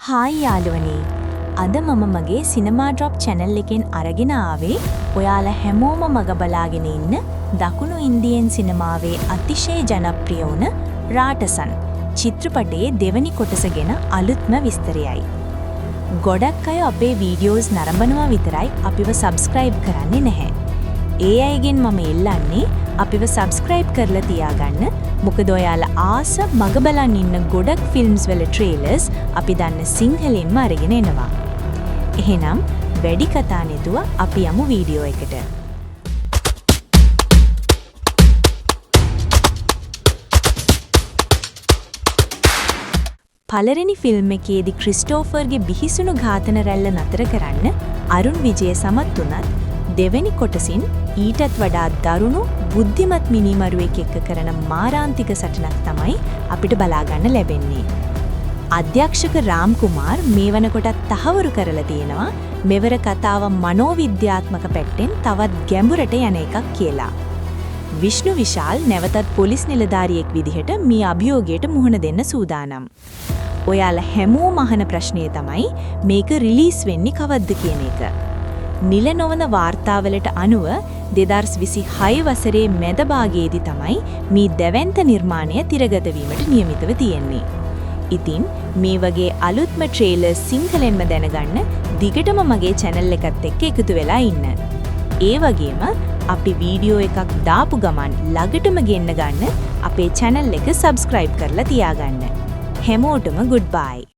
Hi යාළුවනේ. අද මම මගේ සිනමා ඩ්‍රොප් channel එකෙන් අරගෙන ආවේ ඔයාලා හැමෝම මග බලාගෙන ඉන්න දකුණු ඉන්දියන් සිනමාවේ අතිශය ජනප්‍රිය වුණ රාටසන් චිත්‍රපටයේ දෙවනි කොටස ගැන අලුත්ම විස්තරයයි. ගොඩක් අය අපේ වීඩියෝස් නරඹනවා විතරයි අපිව subscribe කරන්නේ නැහැ. ඒ අයගෙන් මම ඉල්ලන්නේ අපිව subscribe කරලා තියාගන්න. මොකද ඔයාලා ආස මග බලන් ඉන්න ගොඩක් ෆිල්ම්ස් වල ට්‍රේලර්ස් අපි දන්න සිංහලෙන්ම අරගෙන එනවා. එහෙනම් වැඩි කතා නැතුව අපි යමු වීඩියෝ එකට. පළවෙනි ෆිල්ම් එකේදී ක්‍රිස්ටෝෆර්ගේ බිහිසුණු ඝාතන රැල්ල නතර කරන්න අරුන් විජය සමත් වුණත් දෙවෙනි කොටසින් ඊටත් වඩා දරුණු බුද්ධිමත් මිනිමරුවෙක් එක්ක කරන මාරාන්තික සටනක් තමයි අපිට බලා ගන්න ලැබෙන්නේ. අධ්‍යක්ෂක රාම් කුමාර් මේ වෙනකොටත් තහවුරු කරලා තියෙනවා මෙවර කතාව මනෝවිද්‍යාත්මක පැත්තෙන් තවත් ගැඹුරට යන එකක් කියලා. විෂ්ණු විශාල් නැවතත් පොලිස් නිලධාරියෙක් විදිහට මේ අභියෝගයට මුහුණ දෙන්න සූදානම්. ඔයාලා හැමෝම අහන ප්‍රශ්නය තමයි මේක රිලීස් වෙන්නේ කවද්ද කියන එක. නිල නොවන වාර්තාවලට අනුව 2026 වසරේ මැද භාගයේදී තමයි මේ දැවැන්ත නිර්මාණය තිරගත වීමට නියමිතව තියෙන්නේ. ඉතින් මේ වගේ අලුත්ම ට්‍රේලර්ස් සිංහලෙන්ම දැනගන්න දිගටම මගේ channel එකත් එක්ක එකතු වෙලා ඉන්න. ඒ වගේම අපි වීඩියෝ එකක් දාපු ගමන් ළඟටම ගෙන්න ගන්න අපේ channel එක subscribe කරලා තියාගන්න. හැමෝටම goodbye.